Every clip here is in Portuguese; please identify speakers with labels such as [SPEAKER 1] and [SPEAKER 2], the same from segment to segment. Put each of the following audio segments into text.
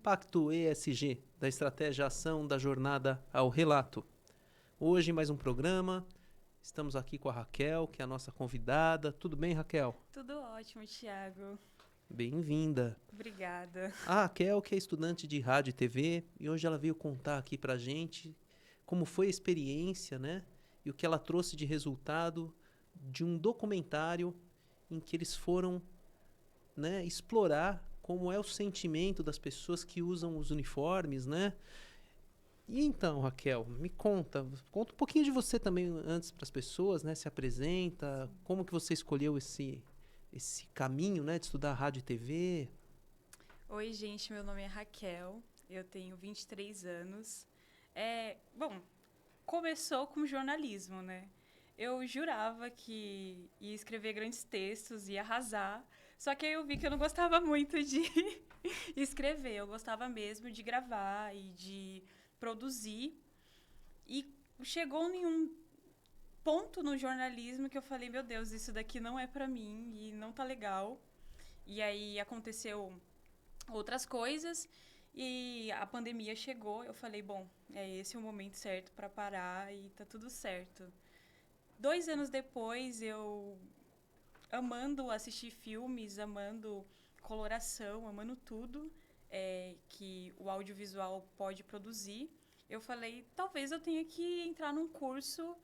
[SPEAKER 1] Impacto ESG, da estratégia ação da jornada ao relato. Hoje, mais um programa. Estamos aqui com a Raquel, que é a nossa convidada. Tudo bem, Raquel?
[SPEAKER 2] Tudo ótimo, Thiago.
[SPEAKER 1] Bem-vinda.
[SPEAKER 2] Obrigada.
[SPEAKER 1] A Raquel, que é estudante de rádio e TV, e hoje ela veio contar aqui pra gente como foi a experiência, né? E o que ela trouxe de resultado de um documentário em que eles foram, né, explorar como é o sentimento das pessoas que usam os uniformes, né? E então, Raquel, me conta um pouquinho de você também antes para as pessoas, né? Se apresenta, como que você escolheu esse caminho, né, de estudar rádio e TV?
[SPEAKER 2] Oi, gente, meu nome é Raquel, eu tenho 23 anos. Bom, começou com jornalismo, né? Eu jurava que ia escrever grandes textos, ia arrasar, só que aí eu vi que eu não gostava muito de escrever, eu gostava mesmo de gravar e de produzir. E chegou em um ponto no jornalismo que eu falei, meu Deus, isso daqui não é pra mim e não tá legal. E aí aconteceu outras coisas e a pandemia chegou. Eu falei, bom, é esse o momento certo para parar e tá tudo certo. 2 anos depois, eu amando assistir filmes, amando coloração, amando tudo que o audiovisual pode produzir, eu falei, talvez eu tenha que entrar num curso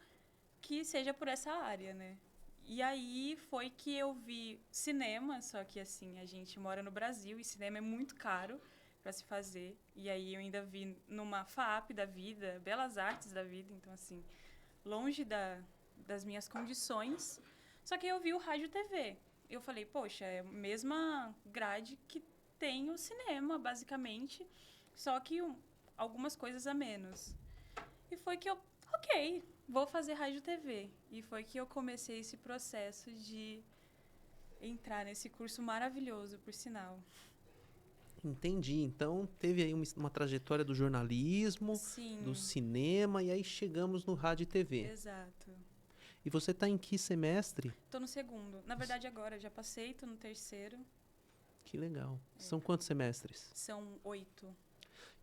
[SPEAKER 2] que seja por essa área, né? E aí foi que eu vi cinema, só que assim, a gente mora no Brasil e cinema é muito caro para se fazer. E aí eu ainda vi numa FAP da vida, Belas Artes da vida, então assim, longe das minhas condições. Só que eu vi o rádio e TV. Eu falei, poxa, é a mesma grade que tem o cinema, basicamente, só que algumas coisas a menos. E foi que eu, ok, vou fazer rádio e TV. E foi que eu comecei esse processo de entrar nesse curso maravilhoso, por sinal.
[SPEAKER 1] Entendi. Então, teve aí uma trajetória do jornalismo, do
[SPEAKER 2] Sim,
[SPEAKER 1] cinema, e aí chegamos no rádio e TV.
[SPEAKER 2] exato.
[SPEAKER 1] E você está em que semestre?
[SPEAKER 2] Tô no segundo. Na verdade, agora já passei, tô no terceiro.
[SPEAKER 1] Que legal. São quantos semestres?
[SPEAKER 2] São 8.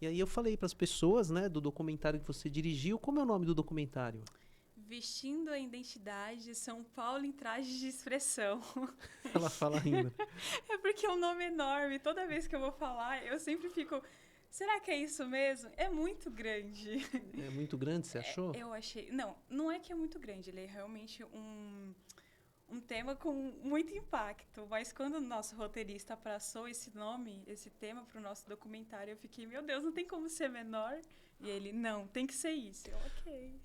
[SPEAKER 1] E aí eu falei para as pessoas, né, do documentário que você dirigiu. Como é o nome do documentário?
[SPEAKER 2] Vestindo a identidade de São Paulo em trajes de expressão.
[SPEAKER 1] Ela fala ainda.
[SPEAKER 2] É porque é um nome enorme. Toda vez que eu vou falar, eu sempre fico. Será que é isso mesmo? É muito grande.
[SPEAKER 1] É muito grande, você achou?
[SPEAKER 2] Eu achei. Não, não é que é muito grande, ele é realmente um tema com muito impacto. Mas quando o nosso roteirista passou esse nome, esse tema para o nosso documentário, eu fiquei, meu Deus, não tem como ser menor? E ele, não, tem que ser isso. Eu, ok.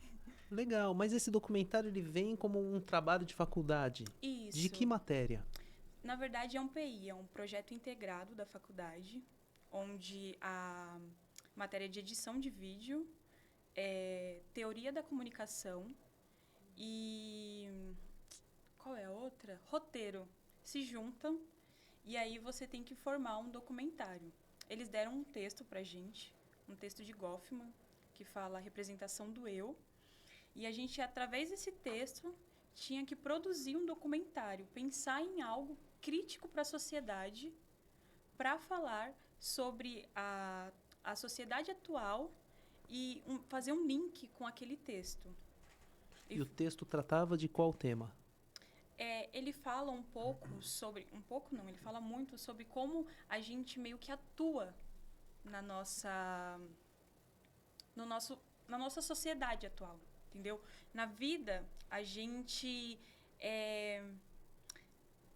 [SPEAKER 1] Legal, mas esse documentário ele vem como um trabalho de faculdade. De que
[SPEAKER 2] Isso.
[SPEAKER 1] matéria?
[SPEAKER 2] Na verdade, é um PI, é um projeto integrado da faculdade, onde a matéria de edição de vídeo, teoria da comunicação e qual é a outra? Roteiro. Se juntam e aí você tem que formar um documentário. Eles deram um texto pra gente, um texto de Goffman, que fala a representação do eu. E a gente, através desse texto, tinha que produzir um documentário, pensar em algo crítico para a sociedade, para falar sobre a sociedade atual e fazer um link com aquele texto.
[SPEAKER 1] E o texto tratava de qual tema?
[SPEAKER 2] Ele fala um pouco sobre. Um pouco não, ele fala muito sobre como a gente meio que atua na nossa. No nosso, na nossa sociedade atual, entendeu? Na vida, a gente.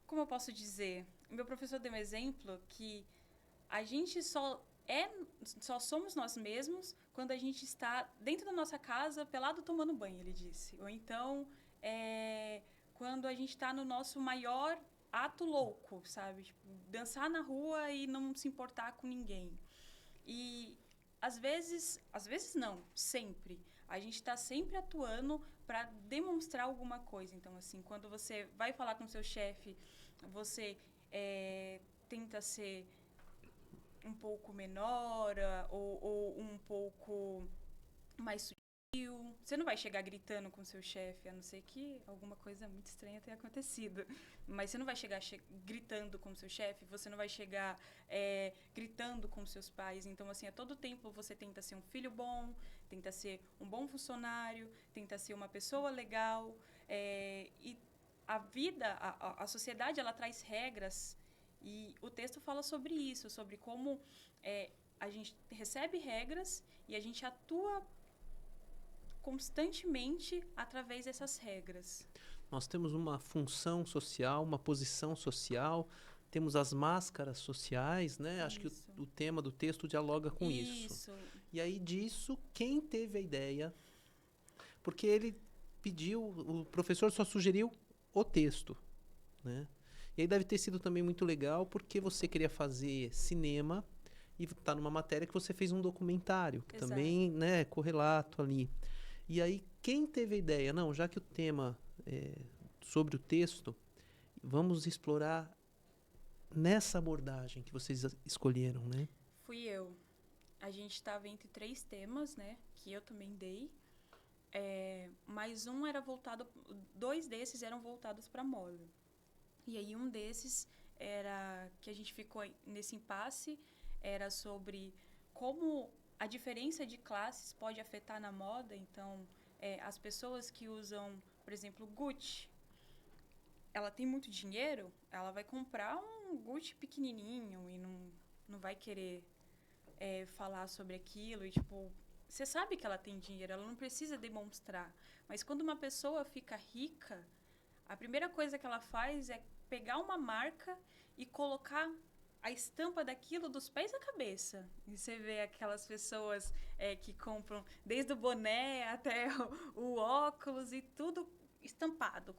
[SPEAKER 2] Como eu posso dizer? Meu professor deu um exemplo que a gente só somos nós mesmos quando a gente está dentro da nossa casa pelado tomando banho, ele disse. Ou então, quando a gente está no nosso maior ato louco, sabe? Tipo, dançar na rua e não se importar com ninguém. E às vezes não, sempre. A gente está sempre atuando para demonstrar alguma coisa. Então, assim, quando você vai falar com seu chefe, você tenta ser um pouco menor ou um pouco mais Você não vai chegar gritando com seu chefe, a não ser que alguma coisa muito estranha tenha acontecido. Mas você não vai chegar gritando com seu chefe, você não vai chegar gritando com seus pais. Então, assim, a todo tempo você tenta ser um filho bom, tenta ser um bom funcionário, tenta ser uma pessoa legal. E a vida, a sociedade, ela traz regras. E o texto fala sobre isso, sobre como a gente recebe regras e a gente atua constantemente através dessas regras.
[SPEAKER 1] Nós temos uma função social, uma posição social, temos as máscaras sociais, né?
[SPEAKER 2] Isso.
[SPEAKER 1] Acho que o tema do texto dialoga com isso. E aí disso, quem teve a ideia? Porque ele pediu, o professor só sugeriu o texto, né? E aí deve ter sido também muito legal porque você queria fazer cinema e está numa matéria que você fez um documentário, que
[SPEAKER 2] Exato.
[SPEAKER 1] também, né, correlato ali. E aí, quem teve a ideia? Não, já que o tema é sobre o texto, vamos explorar nessa abordagem que vocês escolheram, né?
[SPEAKER 2] Fui eu. A gente estava entre 3 temas, né? Que eu também dei. Mas um era voltado... 2 desses eram voltados para moda. E aí, um desses era... Que a gente ficou nesse impasse. Era sobre como a diferença de classes pode afetar na moda. Então, as pessoas que usam, por exemplo, Gucci, ela tem muito dinheiro, ela vai comprar um Gucci pequenininho e não vai querer falar sobre aquilo. E, tipo, você sabe que ela tem dinheiro, ela não precisa demonstrar. Mas quando uma pessoa fica rica, a primeira coisa que ela faz é pegar uma marca e colocar a estampa daquilo dos pés à cabeça. E você vê aquelas pessoas que compram desde o boné até o óculos e tudo estampado.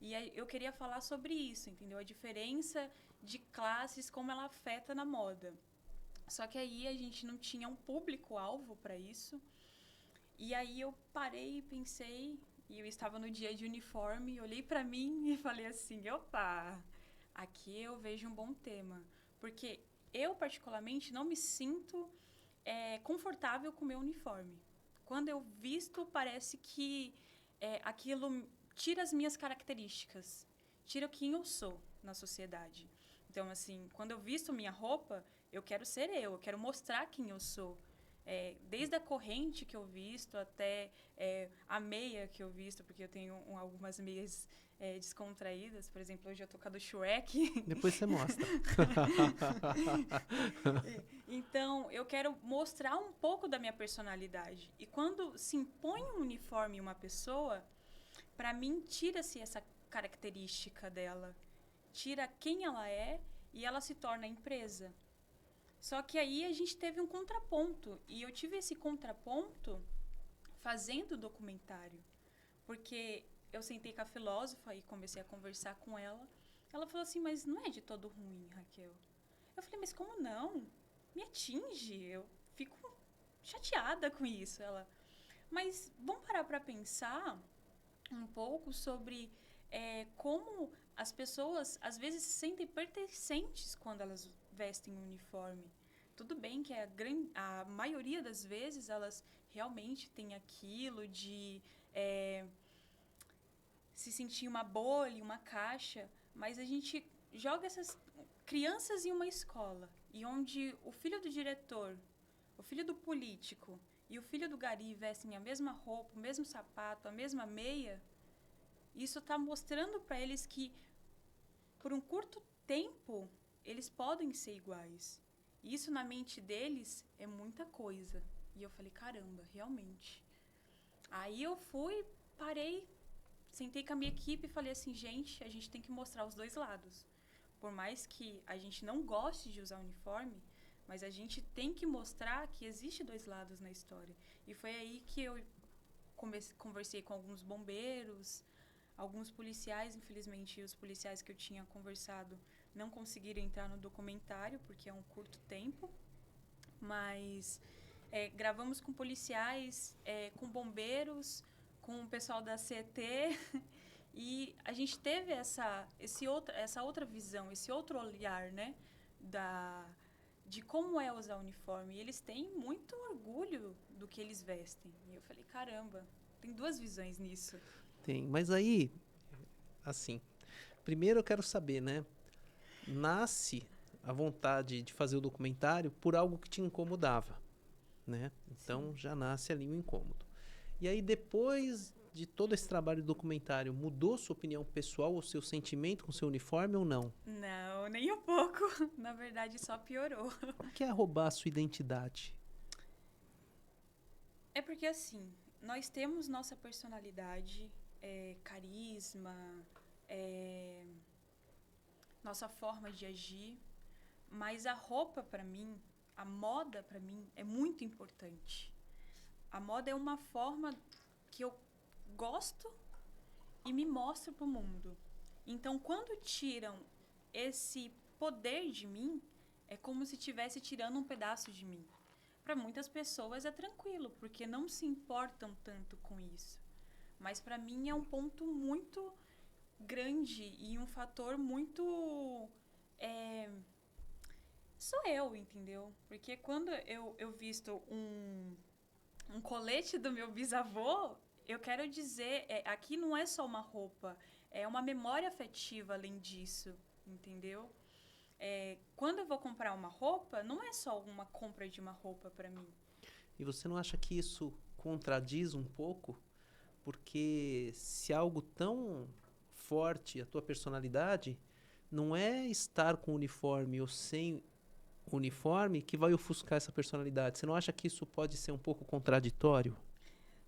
[SPEAKER 2] E aí eu queria falar sobre isso, entendeu? A diferença de classes, como ela afeta na moda. Só que aí a gente não tinha um público-alvo para isso. E aí eu parei e pensei, e eu estava no dia de uniforme, olhei para mim e falei assim, opa, aqui eu vejo um bom tema. Porque eu, particularmente, não me sinto confortável com o meu uniforme. Quando eu visto, parece que aquilo tira as minhas características, tira quem eu sou na sociedade. Então, assim, quando eu visto minha roupa, eu quero ser eu quero mostrar quem eu sou. Desde a corrente que eu visto até a meia que eu visto, porque eu tenho algumas meias descontraídas. Por exemplo, hoje eu tô com a do Shrek.
[SPEAKER 1] Depois você mostra.
[SPEAKER 2] Então, eu quero mostrar um pouco da minha personalidade. E quando se impõe um uniforme em uma pessoa, para mim, tira-se essa característica dela. Tira quem ela é e ela se torna empresa. Só que aí a gente teve um contraponto. E eu tive esse contraponto fazendo o documentário. Porque eu sentei com a filósofa e comecei a conversar com ela. Ela falou assim, mas não é de todo ruim, Raquel. Eu falei, mas como não? Me atinge. Eu fico chateada com isso. Ela, mas vamos parar para pensar um pouco sobre como as pessoas às vezes se sentem pertencentes quando elas vestem um uniforme. Tudo bem que a maioria das vezes elas realmente têm aquilo de se sentir uma bolha, uma caixa, mas a gente joga essas crianças em uma escola e onde o filho do diretor, o filho do político e o filho do gari vestem a mesma roupa, o mesmo sapato, a mesma meia, isso está mostrando para eles que, por um curto tempo, eles podem ser iguais. E isso, na mente deles, é muita coisa. E eu falei, caramba, realmente. Aí eu fui, parei, sentei com a minha equipe e falei assim, gente, a gente tem que mostrar os dois lados. Por mais que a gente não goste de usar uniforme, mas a gente tem que mostrar que existe dois lados na história. E foi aí que eu conversei com alguns bombeiros, alguns policiais. Infelizmente, os policiais que eu tinha conversado não conseguiram entrar no documentário, porque é um curto tempo. Mas gravamos com policiais, com bombeiros, com o pessoal da CET. E a gente teve essa outra visão, esse outro olhar, né? de como é usar uniforme. E eles têm muito orgulho do que eles vestem. E eu falei, caramba, tem duas visões nisso.
[SPEAKER 1] Tem. Mas aí, assim, primeiro eu quero saber, né? Nasce a vontade de fazer o documentário por algo que te incomodava, né? Então
[SPEAKER 2] Sim.
[SPEAKER 1] já nasce ali um incômodo. E aí depois de todo esse trabalho de documentário, mudou sua opinião pessoal, o seu sentimento com seu uniforme ou não?
[SPEAKER 2] Não, nem um pouco. Na verdade, só piorou.
[SPEAKER 1] O que é roubar a sua identidade?
[SPEAKER 2] É porque, assim, nós temos nossa personalidade, carisma, é, nossa forma de agir, mas a roupa, pra mim, a moda, pra mim, é muito importante. A moda é uma forma que eu gosto e me mostro pro mundo. Então, quando tiram esse poder de mim, é como se estivesse tirando um pedaço de mim. Para muitas pessoas é tranquilo, porque não se importam tanto com isso. Mas para mim é um ponto muito grande e um fator muito. é, Sou eu, entendeu? Porque quando eu visto um colete do meu bisavô, eu quero dizer, aqui não é só uma roupa, é uma memória afetiva além disso, entendeu? Quando eu vou comprar uma roupa, não é só uma compra de uma roupa para mim.
[SPEAKER 1] E você não acha que isso contradiz um pouco? Porque se algo tão forte, a tua personalidade, não é estar com uniforme ou sem uniforme que vai ofuscar essa personalidade. Você não acha que isso pode ser um pouco contraditório?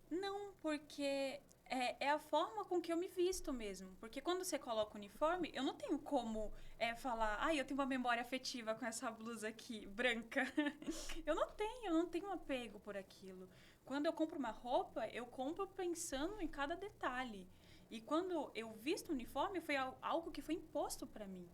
[SPEAKER 2] Não, porque é a forma com que eu me visto mesmo. Porque quando você coloca o uniforme, eu não tenho como falar, eu tenho uma memória afetiva com essa blusa aqui, branca. Eu não tenho apego por aquilo. Quando eu compro uma roupa, eu compro pensando em cada detalhe. E quando eu visto o uniforme, foi algo que foi imposto para mim.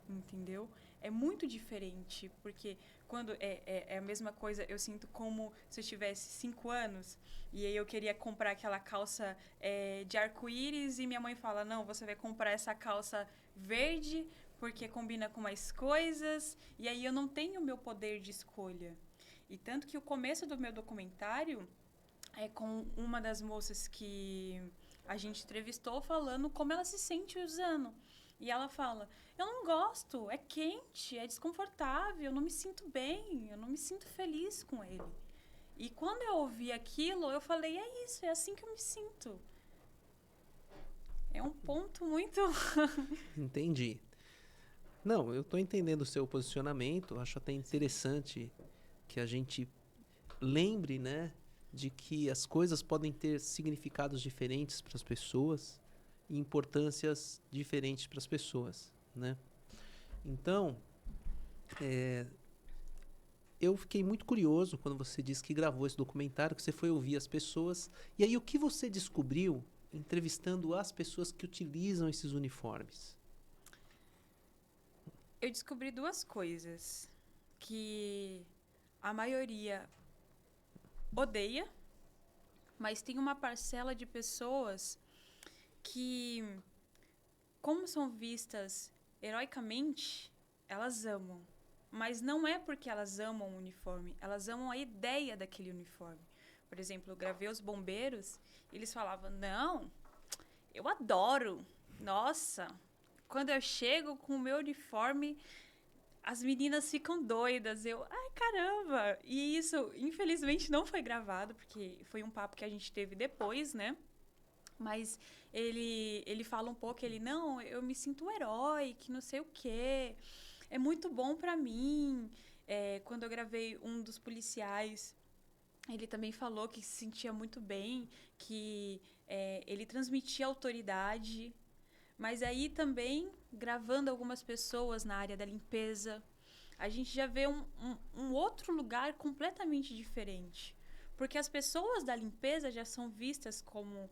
[SPEAKER 2] Entendeu? É muito diferente, porque quando é a mesma coisa, eu sinto como se eu tivesse 5 anos e aí eu queria comprar aquela calça de arco-íris e minha mãe fala, não, você vai comprar essa calça verde porque combina com mais coisas e aí eu não tenho o meu poder de escolha. E tanto que o começo do meu documentário é com uma das moças que a gente entrevistou falando como ela se sente usando. E ela fala, eu não gosto, é quente, é desconfortável, eu não me sinto bem, eu não me sinto feliz com ele. E quando eu ouvi aquilo, eu falei, é isso, é assim que eu me sinto. É um ponto muito...
[SPEAKER 1] Entendi. Não, eu estou entendendo o seu posicionamento. Acho até interessante que a gente lembre, né, de que as coisas podem ter significados diferentes para as pessoas e importâncias diferentes para as pessoas, né? Então, eu fiquei muito curioso quando você disse que gravou esse documentário, que você foi ouvir as pessoas. E aí, o que você descobriu entrevistando as pessoas que utilizam esses uniformes?
[SPEAKER 2] Eu descobri duas coisas. Que a maioria odeia, mas tem uma parcela de pessoas que, como são vistas heroicamente, elas amam. Mas não é porque elas amam o uniforme, elas amam a ideia daquele uniforme. Por exemplo, eu gravei os bombeiros, eles falavam, não, eu adoro, nossa, quando eu chego com o meu uniforme, as meninas ficam doidas. Ai, caramba! E isso, infelizmente, não foi gravado, porque foi um papo que a gente teve depois, né? Mas ele fala um pouco, não, eu me sinto um herói, que não sei o quê. É muito bom pra mim. Quando eu gravei um dos policiais, ele também falou que se sentia muito bem, que ele transmitia autoridade. Mas aí também, gravando algumas pessoas na área da limpeza, a gente já vê um outro lugar completamente diferente. Porque as pessoas da limpeza já são vistas como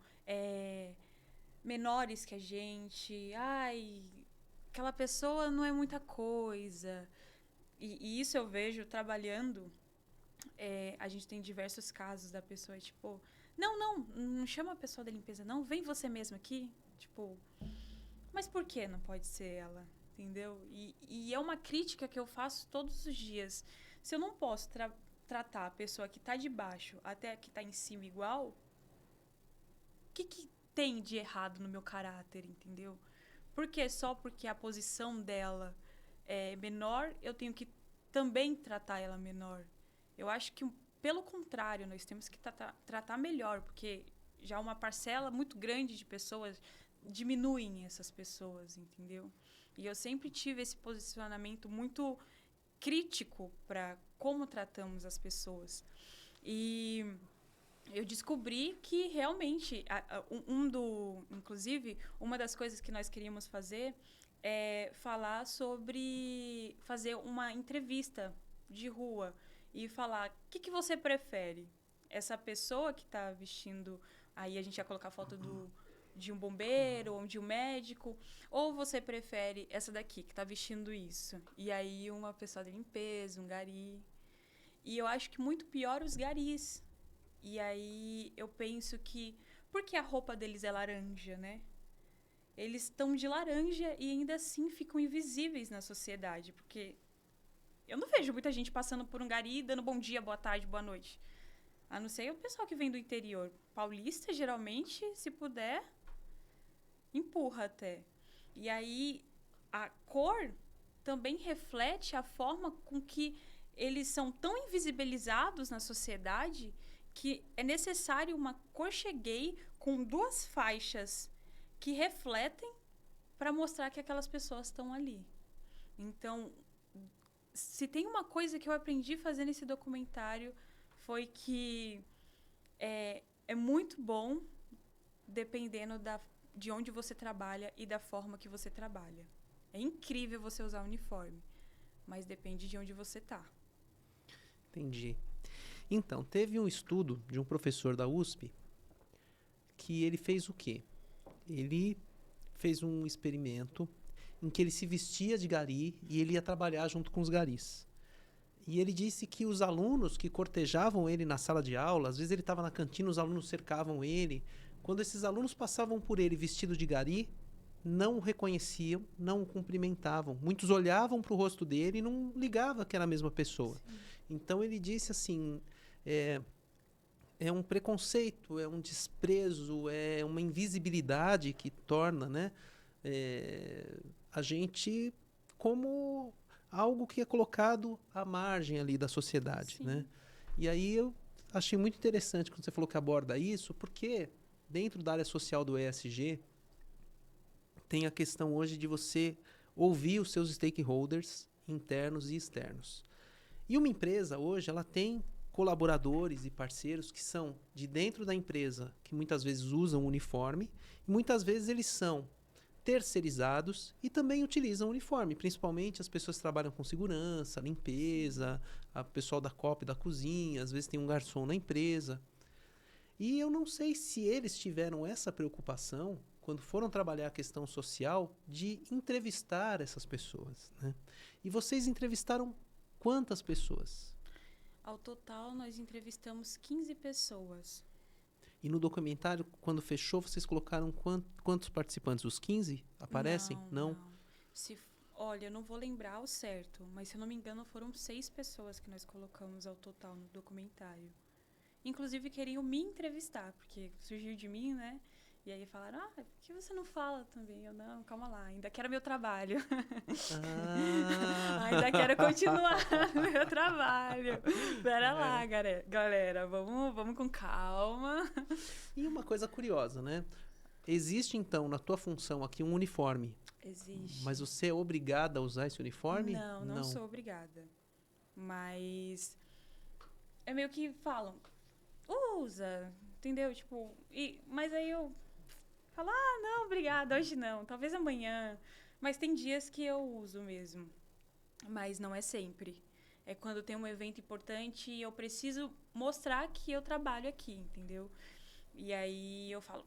[SPEAKER 2] menores que a gente. Ai, aquela pessoa não é muita coisa. E isso eu vejo trabalhando. A gente tem diversos casos da pessoa, tipo... Não chama a pessoa da limpeza, não. Vem você mesmo aqui. Tipo... Mas por que não pode ser ela? entendeu? E é uma crítica que eu faço todos os dias. Se eu não posso tratar a pessoa que está de baixo até a que está em cima igual, o que tem de errado no meu caráter, entendeu? Porque só porque a posição dela é menor, eu tenho que também tratar ela menor. Eu acho que, pelo contrário, nós temos que tratar melhor, porque já uma parcela muito grande de pessoas diminuem essas pessoas, entendeu? E eu sempre tive esse posicionamento muito crítico para como tratamos as pessoas. E eu descobri que realmente, inclusive, uma das coisas que nós queríamos fazer é falar sobre fazer uma entrevista de rua e falar o que você prefere? Essa pessoa que está vestindo, aí a gente ia colocar foto de um bombeiro ou de um médico, ou você prefere essa daqui que está vestindo isso? E aí uma pessoa de limpeza, um gari. E eu acho que muito pior os garis. E aí eu penso que... Por que a roupa deles é laranja, né? Eles estão de laranja e ainda assim ficam invisíveis na sociedade. Porque eu não vejo muita gente passando por um gari dando bom dia, boa tarde, boa noite. A não ser o pessoal que vem do interior. Paulista, geralmente, se puder, empurra até. E aí a cor também reflete a forma com que eles são tão invisibilizados na sociedade que é necessário uma cocheguei com 2 faixas que refletem para mostrar que aquelas pessoas estão ali. Então, se tem uma coisa que eu aprendi a fazer nesse documentário foi que é muito bom dependendo de onde você trabalha e da forma que você trabalha. É incrível você usar uniforme, mas depende de onde você está.
[SPEAKER 1] Entendi. Então, teve um estudo de um professor da USP que ele fez o quê? Ele fez um experimento em que ele se vestia de gari e ele ia trabalhar junto com os garis. E ele disse que os alunos que cortejavam ele na sala de aula, às vezes ele estava na cantina, os alunos cercavam ele. Quando esses alunos passavam por ele vestido de gari, não o reconheciam, não o cumprimentavam. Muitos olhavam para o rosto dele e não ligavam que era a mesma pessoa. Sim. Então ele disse assim, é um preconceito, é um desprezo, é uma invisibilidade que torna, né, a gente como algo que é colocado à margem ali da sociedade, né? E aí eu achei muito interessante quando você falou que aborda isso, porque dentro da área social do ESG tem a questão hoje de você ouvir os seus stakeholders internos e externos. E uma empresa hoje, ela tem colaboradores e parceiros que são de dentro da empresa, que muitas vezes usam uniforme, e muitas vezes eles são terceirizados e também utilizam uniforme, principalmente as pessoas que trabalham com segurança, limpeza, o pessoal da copa e da cozinha, às vezes tem um garçom na empresa. E eu não sei se eles tiveram essa preocupação, quando foram trabalhar a questão social, de entrevistar essas pessoas, né? E vocês entrevistaram quantas pessoas?
[SPEAKER 2] Ao total, nós entrevistamos 15 pessoas.
[SPEAKER 1] E no documentário, quando fechou, vocês colocaram quantos participantes? Os 15 aparecem? Não.
[SPEAKER 2] Olha, eu não vou lembrar ao certo, mas se eu não me engano, foram 6 pessoas que nós colocamos ao total no documentário. Inclusive, queriam me entrevistar, porque surgiu de mim, né? E aí falaram, por que você não fala também? Eu, não, calma lá, ainda quero meu trabalho. Ainda quero continuar no meu trabalho. Pera lá, galera, vamos com calma.
[SPEAKER 1] E uma coisa curiosa, né? Existe, então, na tua função aqui um uniforme.
[SPEAKER 2] Existe.
[SPEAKER 1] Mas você é obrigada a usar esse uniforme?
[SPEAKER 2] Não sou obrigada. Mas é meio que falam, usa, entendeu? Tipo, mas aí eu falo, não, obrigada, hoje não, talvez amanhã. Mas tem dias que eu uso mesmo. Mas não é sempre. É quando tem um evento importante e eu preciso mostrar que eu trabalho aqui, entendeu? E aí eu falo,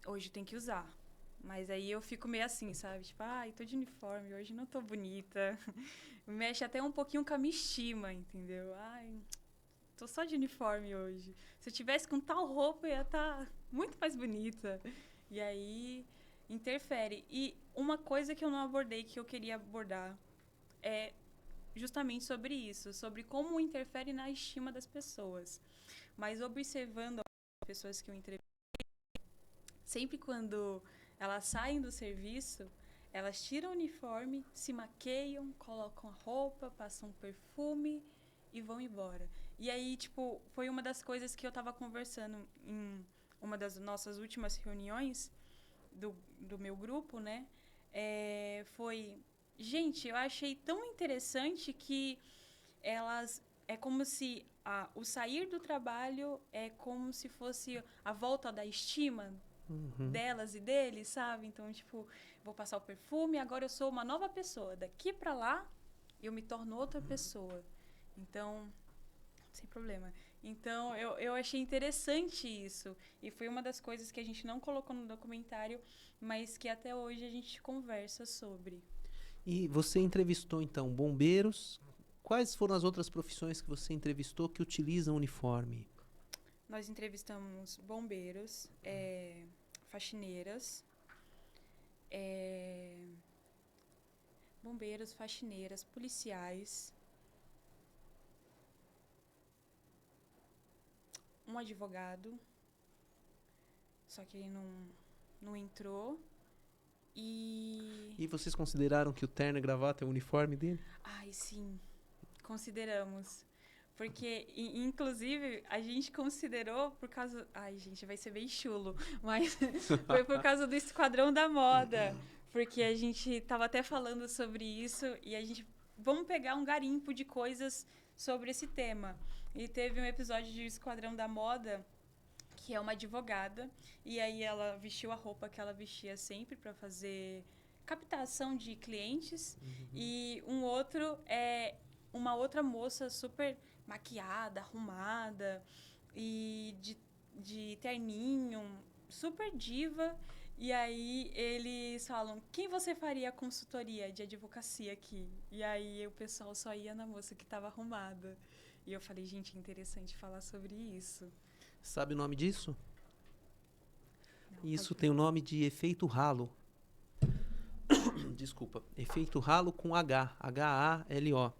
[SPEAKER 2] hoje tem que usar. Mas aí eu fico meio assim, sabe? Tipo, tô de uniforme, hoje não tô bonita. Mexe até um pouquinho com a minha estima, entendeu? Tô só de uniforme hoje. Se eu tivesse com tal roupa, eu ia estar muito mais bonita. E aí... interfere. E uma coisa que eu não abordei, que eu queria abordar, é justamente sobre isso, sobre como interfere na estima das pessoas. Mas observando as pessoas que eu entrevistei, sempre quando elas saem do serviço, elas tiram o uniforme, se maquiam, colocam a roupa, passam um perfume e vão embora. E aí, tipo, foi uma das coisas que eu tava conversando em uma das nossas últimas reuniões do meu grupo, né? Foi... Gente, eu achei tão interessante que elas... É como se o sair do trabalho é como se fosse a volta da estima delas e deles, sabe? Então, tipo, vou passar o perfume, agora eu sou uma nova pessoa. Daqui pra lá, eu me torno outra pessoa. Então, sem problema. Então, eu achei interessante isso. E foi uma das coisas que a gente não colocou no documentário, mas que até hoje a gente conversa sobre.
[SPEAKER 1] E você entrevistou, então, bombeiros. Quais foram as outras profissões que você entrevistou que utilizam uniforme?
[SPEAKER 2] Nós entrevistamos bombeiros, faxineiras, faxineiras, policiais, um advogado, só que ele não entrou.
[SPEAKER 1] E vocês consideraram que o terno e gravata é o uniforme dele?
[SPEAKER 2] Ai, sim, consideramos. Porque, inclusive, a gente considerou por causa... Ai, gente, vai ser bem chulo. Mas foi por causa do Esquadrão da Moda. Porque a gente estava até falando sobre isso e a gente... Vamos pegar um garimpo de coisas sobre esse tema. E teve um episódio de Esquadrão da Moda, que é uma advogada. E aí ela vestiu a roupa que ela vestia sempre para fazer captação de clientes. E um outro é uma outra moça super maquiada, arrumada e de terninho, super diva. E aí eles falam, quem você faria consultoria de advocacia aqui? E aí o pessoal só ia na moça que estava arrumada. E eu falei, gente, é interessante falar sobre isso.
[SPEAKER 1] Sabe o nome disso?
[SPEAKER 2] Não,
[SPEAKER 1] isso tem o nome de efeito halo. Desculpa. Efeito halo com H. H-A-L-O.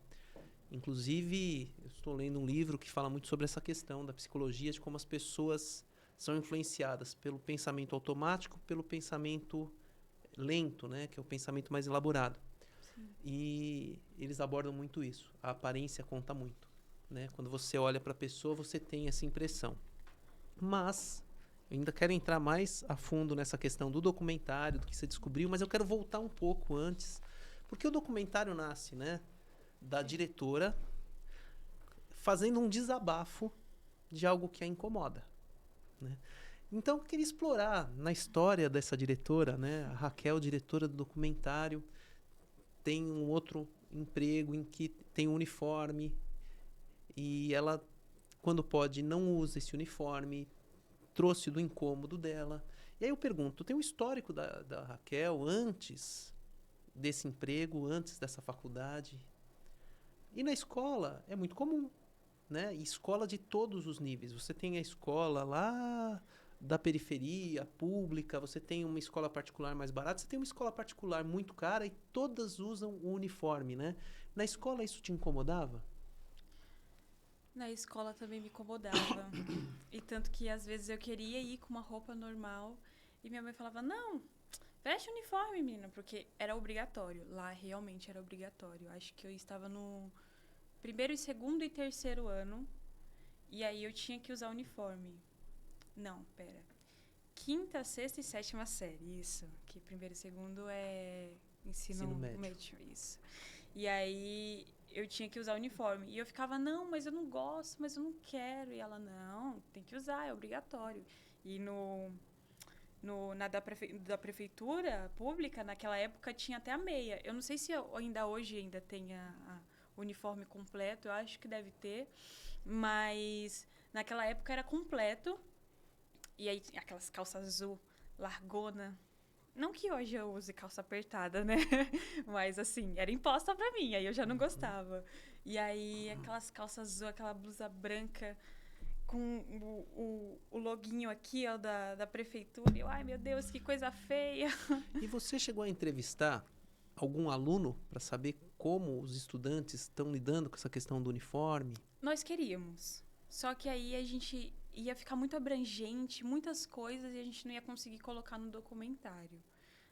[SPEAKER 1] Inclusive, eu estou lendo um livro que fala muito sobre essa questão da psicologia, de como as pessoas são influenciadas pelo pensamento automático, pelo pensamento lento, né, que é o pensamento mais elaborado.
[SPEAKER 2] Sim.
[SPEAKER 1] E eles abordam muito isso. A aparência conta muito, né? Quando você olha para a pessoa, você tem essa impressão. Mas eu ainda quero entrar mais a fundo nessa questão do documentário, do que você descobriu, mas eu quero voltar um pouco antes, porque o documentário nasce, né, da diretora fazendo um desabafo de algo que a incomoda, né? Então eu queria explorar na história dessa diretora, né? A Raquel, diretora do documentário, tem um outro emprego em que tem um uniforme e ela, quando pode, não usa esse uniforme, trouxe do incômodo dela. E aí eu pergunto, tem um histórico da Raquel antes desse emprego, antes dessa faculdade? E na escola é muito comum, né? E escola de todos os níveis. Você tem a escola lá da periferia, pública, você tem uma escola particular mais barata, você tem uma escola particular muito cara e todas usam o uniforme, né? Na escola isso te incomodava?
[SPEAKER 2] Na escola também me incomodava. E tanto que às vezes eu queria ir com uma roupa normal e minha mãe falava, não, veste o uniforme, menina, porque era obrigatório. Lá realmente era obrigatório. Acho que eu estava no primeiro, segundo e terceiro ano. E aí eu tinha que usar uniforme. Não, pera. Quinta, sexta e sétima série, isso. Que primeiro e segundo é ensino médio, isso. E aí eu tinha que usar uniforme. E eu ficava, não, mas eu não gosto, mas eu não quero. E ela, não, tem que usar, é obrigatório. E na da prefeitura pública, naquela época, tinha até a meia. Eu não sei se ainda hoje ainda tem o uniforme completo, eu acho que deve ter. Mas naquela época era completo. E aí aquelas calças azul, largona. Não que hoje eu use calça apertada, né? Mas assim, era imposta pra mim, aí eu já não gostava. E aí aquelas calças azul, aquela blusa branca com o loguinho aqui, ó, da prefeitura. Eu, ai, meu Deus, que coisa feia.
[SPEAKER 1] E você chegou a entrevistar algum aluno para saber como os estudantes estão lidando com essa questão do uniforme?
[SPEAKER 2] Nós queríamos. Só que aí a gente ia ficar muito abrangente, muitas coisas, e a gente não ia conseguir colocar no documentário.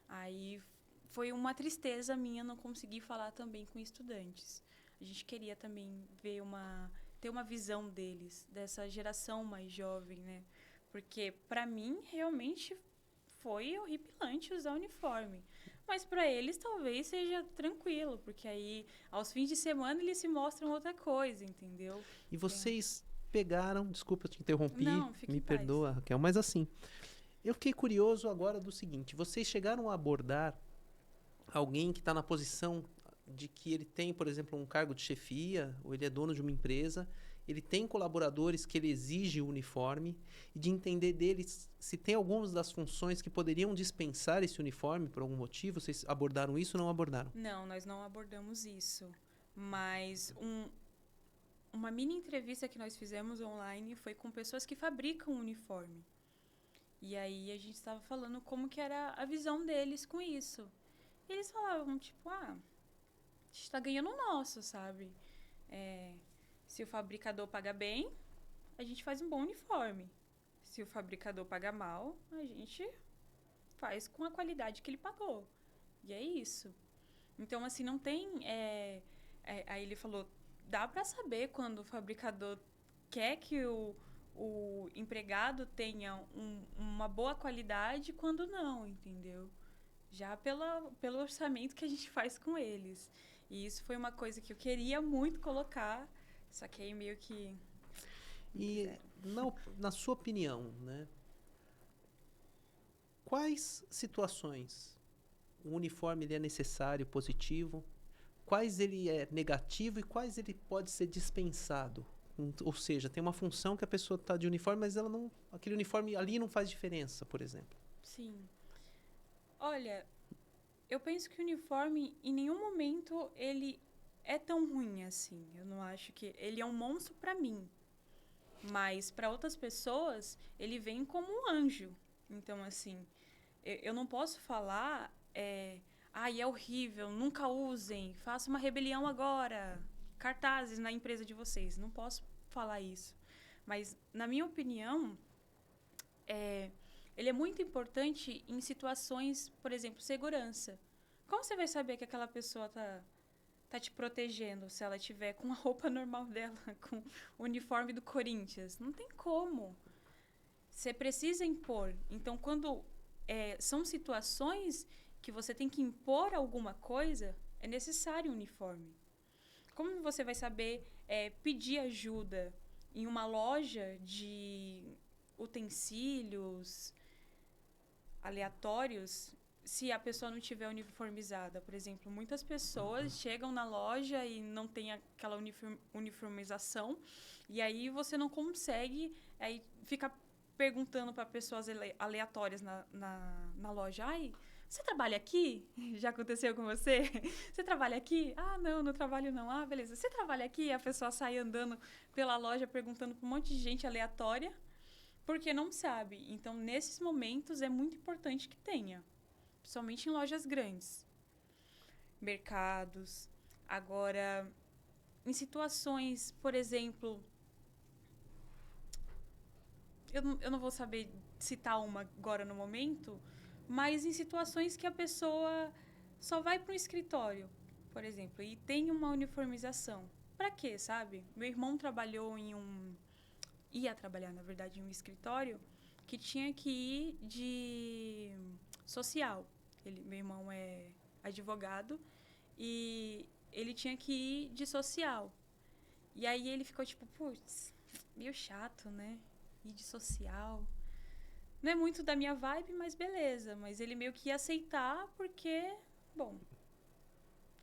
[SPEAKER 2] Aí foi uma tristeza minha não conseguir falar também com estudantes. A gente queria também ter uma visão deles, dessa geração mais jovem, né? Porque para mim realmente foi horripilante usar uniforme. Mas para eles talvez seja tranquilo, porque aí aos fins de semana eles se mostram outra coisa, entendeu?
[SPEAKER 1] E vocês pegaram, desculpa, eu te interrompi,
[SPEAKER 2] Não, fique
[SPEAKER 1] me
[SPEAKER 2] em paz.
[SPEAKER 1] perdoa, Raquel, mas assim, eu fiquei curioso agora do seguinte: vocês chegaram a abordar alguém que está na posição de que ele tem, por exemplo, um cargo de chefia, ou ele é dono de uma empresa, ele tem colaboradores que ele exige o uniforme, e de entender deles se tem algumas das funções que poderiam dispensar esse uniforme por algum motivo? Vocês abordaram isso ou não abordaram?
[SPEAKER 2] Não, nós não abordamos isso. Mas uma mini entrevista que nós fizemos online foi com pessoas que fabricam uniforme. E aí a gente estava falando como que era a visão deles com isso. E eles falavam, tipo, a gente está ganhando o nosso, sabe? Se o fabricador paga bem, a gente faz um bom uniforme. Se o fabricador paga mal, a gente faz com a qualidade que ele pagou. E é isso. Então, assim, não tem... aí ele falou, dá para saber quando o fabricador quer que o empregado tenha uma boa qualidade e quando não, entendeu? Já pelo orçamento que a gente faz com eles. E isso foi uma coisa que eu queria muito colocar, só que aí meio que...
[SPEAKER 1] E na sua opinião, né? Quais situações o uniforme ele é necessário, positivo? Quais ele é negativo e quais ele pode ser dispensado? Ou seja, tem uma função que a pessoa está de uniforme, mas aquele uniforme ali não faz diferença, por exemplo.
[SPEAKER 2] Sim. Olha, eu penso que o uniforme, em nenhum momento, ele é tão ruim assim. Eu não acho que... Ele é um monstro para mim. Mas para outras pessoas, ele vem como um anjo. Então, assim, eu não posso falar... é horrível, nunca usem, faça uma rebelião agora. Cartazes na empresa de vocês. Não posso falar isso. Mas, na minha opinião, ele é muito importante em situações, por exemplo, segurança. Como você vai saber que aquela pessoa tá te protegendo se ela tiver com a roupa normal dela, com o uniforme do Corinthians? Não tem como. Você precisa impor. Então, quando são situações que você tem que impor alguma coisa, é necessário um uniforme. Como você vai saber pedir ajuda em uma loja de utensílios aleatórios se a pessoa não tiver uniformizada? Por exemplo, muitas pessoas chegam na loja e não tem aquela uniformização, e aí você não consegue, aí fica perguntando para pessoas aleatórias na loja, ai, você trabalha aqui? Já aconteceu com você? Você trabalha aqui? Ah, não trabalho não. Ah, beleza. Você trabalha aqui? E a pessoa sai andando pela loja perguntando para um monte de gente aleatória, porque não sabe. Então, nesses momentos, é muito importante que tenha. Principalmente em lojas grandes. Mercados. Agora, em situações, por exemplo... Eu não vou saber citar uma agora no momento, mas em situações que a pessoa só vai para um escritório, por exemplo, e tem uma uniformização. Para quê, sabe? Meu irmão trabalhou ia trabalhar, na verdade, em um escritório que tinha que ir de social. Meu irmão é advogado e ele tinha que ir de social. E aí ele ficou tipo, putz, meio chato, né? Ir de social. Não é muito da minha vibe, mas beleza. Mas ele meio que ia aceitar porque, bom,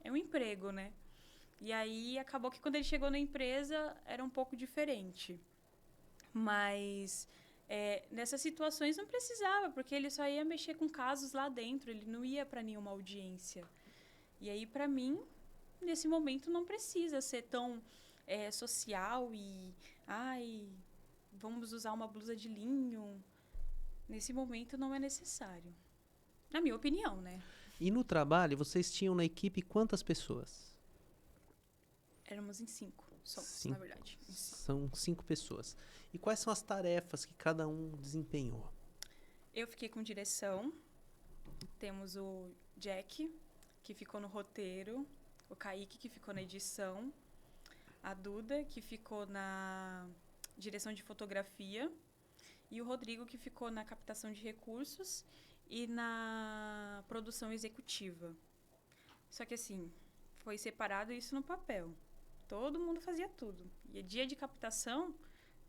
[SPEAKER 2] é um emprego, né? E aí acabou que quando ele chegou na empresa era um pouco diferente. Mas nessas situações não precisava, porque ele só ia mexer com casos lá dentro, ele não ia para nenhuma audiência. E aí, para mim, nesse momento não precisa ser tão social e... Ai, vamos usar uma blusa de linho. Nesse momento não é necessário. Na minha opinião, né?
[SPEAKER 1] E no trabalho, vocês tinham na equipe quantas pessoas?
[SPEAKER 2] Éramos em 5. Somos,
[SPEAKER 1] Cinco.
[SPEAKER 2] na verdade. Em 5.
[SPEAKER 1] São 5 pessoas. E quais são as tarefas que cada um desempenhou?
[SPEAKER 2] Eu fiquei com direção. Temos o Jack, que ficou no roteiro. O Kaique, que ficou na edição. A Duda, que ficou na direção de fotografia. E o Rodrigo, que ficou na captação de recursos e na produção executiva. Só que assim, foi separado isso no papel. Todo mundo fazia tudo. E dia de captação,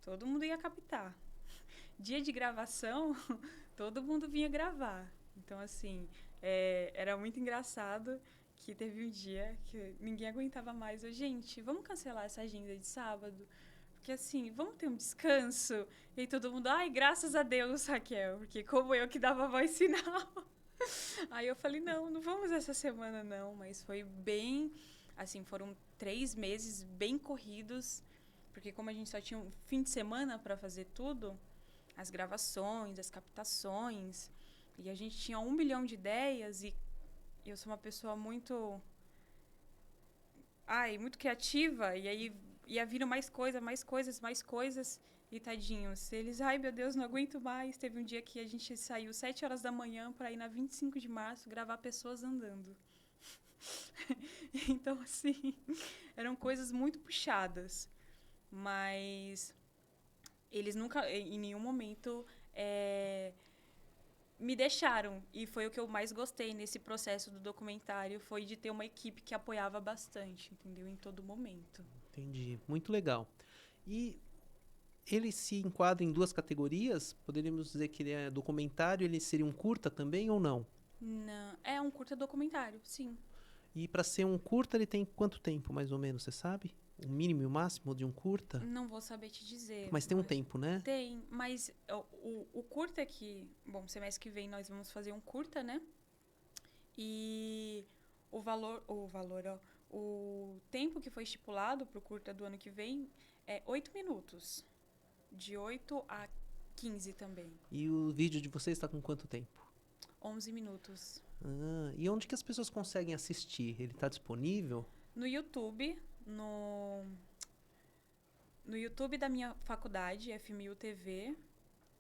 [SPEAKER 2] todo mundo ia captar. Dia de gravação, todo mundo vinha gravar. Então, assim, era muito engraçado que teve um dia que ninguém aguentava mais. Eu, gente, vamos cancelar essa agenda de sábado? Porque, assim, vamos ter um descanso? E aí todo mundo, ai, graças a Deus, Raquel, porque como eu que dava voz sinal. Aí eu falei, não vamos essa semana, não. Mas foi bem, assim, foram 3 meses bem corridos, porque como a gente só tinha um fim de semana para fazer tudo, as gravações, as captações, e a gente tinha 1 milhão de ideias, e eu sou uma pessoa muito muito criativa, e aí ia vindo mais coisas, e tadinhos, eles, ai meu Deus, não aguento mais. Teve um dia que a gente saiu 7 horas da manhã para ir na 25 de março gravar pessoas andando. Então, assim, eram coisas muito puxadas, mas eles nunca, em nenhum momento, me deixaram. E foi o que eu mais gostei nesse processo do documentário, foi de ter uma equipe que apoiava bastante, entendeu? Em todo momento.
[SPEAKER 1] Entendi. Muito legal. E ele se enquadra em 2 categorias? Poderíamos dizer que ele é documentário, ele seria um curta também ou não?
[SPEAKER 2] Não, é um curta documentário, sim.
[SPEAKER 1] E para ser um curta, ele tem quanto tempo, mais ou menos, você sabe? O mínimo e o máximo de um curta?
[SPEAKER 2] Não vou saber te dizer.
[SPEAKER 1] Mas tem um tempo, né?
[SPEAKER 2] Tem, mas o curta que... Bom, semestre que vem nós vamos fazer um curta, né? E o tempo que foi estipulado para o curta do ano que vem é 8 minutos. De 8 a 15 também.
[SPEAKER 1] E o vídeo de vocês está com quanto tempo?
[SPEAKER 2] 11 minutos.
[SPEAKER 1] E onde que as pessoas conseguem assistir? Ele está disponível?
[SPEAKER 2] No YouTube, no YouTube da minha faculdade, FMU TV,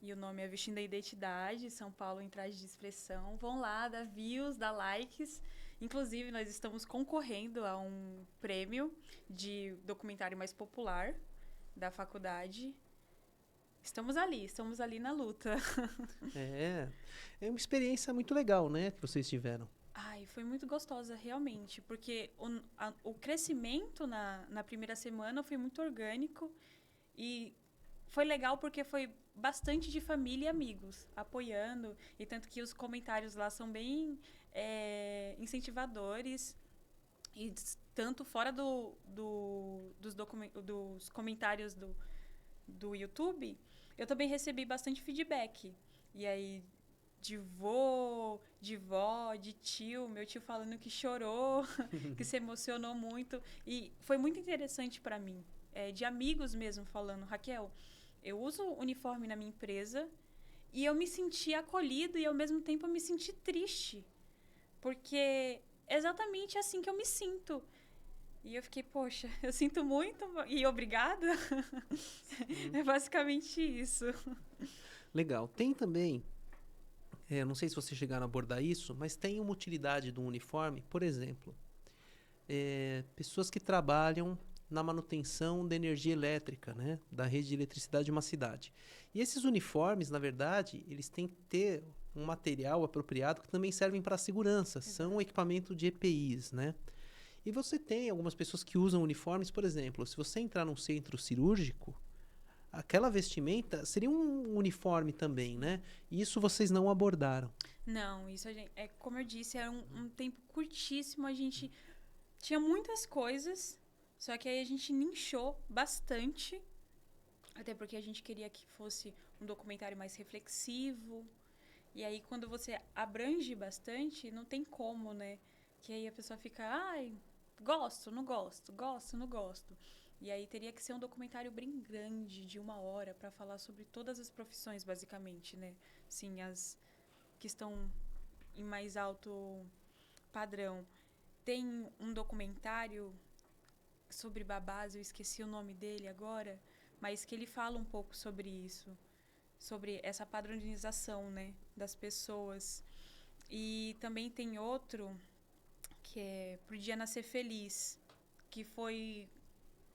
[SPEAKER 2] e o nome é Vestindo a Identidade, São Paulo em Traje de Expressão. Vão lá, dá views, dá likes. Inclusive, nós estamos concorrendo a um prêmio de documentário mais popular da faculdade. Estamos ali na luta.
[SPEAKER 1] É uma experiência muito legal, né, que vocês tiveram.
[SPEAKER 2] Ai, foi muito gostosa, realmente, porque o crescimento na primeira semana foi muito orgânico e foi legal porque foi bastante de família e amigos apoiando, e tanto que os comentários lá são bem incentivadores, e tanto fora dos comentários do YouTube, eu também recebi bastante feedback. E aí, de vô, de vó, de tio, meu tio falando que chorou, que se emocionou muito. E foi muito interessante para mim, de amigos mesmo falando, Raquel, eu uso uniforme na minha empresa e eu me senti acolhido e ao mesmo tempo eu me senti triste, porque é exatamente assim que eu me sinto. E eu fiquei, poxa, eu sinto muito e obrigada. É basicamente isso.
[SPEAKER 1] Legal. Tem também, não sei se vocês chegaram a abordar isso, mas tem uma utilidade do uniforme, por exemplo, pessoas que trabalham na manutenção da energia elétrica, né, da rede de eletricidade de uma cidade. E esses uniformes, na verdade, eles têm que ter um material apropriado que também servem para a segurança. Exato. São equipamento de EPIs, né? E você tem algumas pessoas que usam uniformes, por exemplo, se você entrar num centro cirúrgico, aquela vestimenta seria um uniforme também, né? E isso vocês não abordaram.
[SPEAKER 2] Não, isso como eu disse, era um tempo curtíssimo, a gente tinha muitas coisas, só que aí a gente nichou bastante, até porque a gente queria que fosse um documentário mais reflexivo, e aí quando você abrange bastante, não tem como, né? Que aí a pessoa fica, gosto, não gosto, gosto, não gosto. E aí teria que ser um documentário bem grande, de 1 hora, para falar sobre todas as profissões, basicamente, né? Sim, as que estão em mais alto padrão. Tem um documentário sobre babás, eu esqueci o nome dele agora, mas que ele fala um pouco sobre isso, sobre essa padronização, né, das pessoas. E também tem outro que é Pro Dia Nascer Feliz, que foi,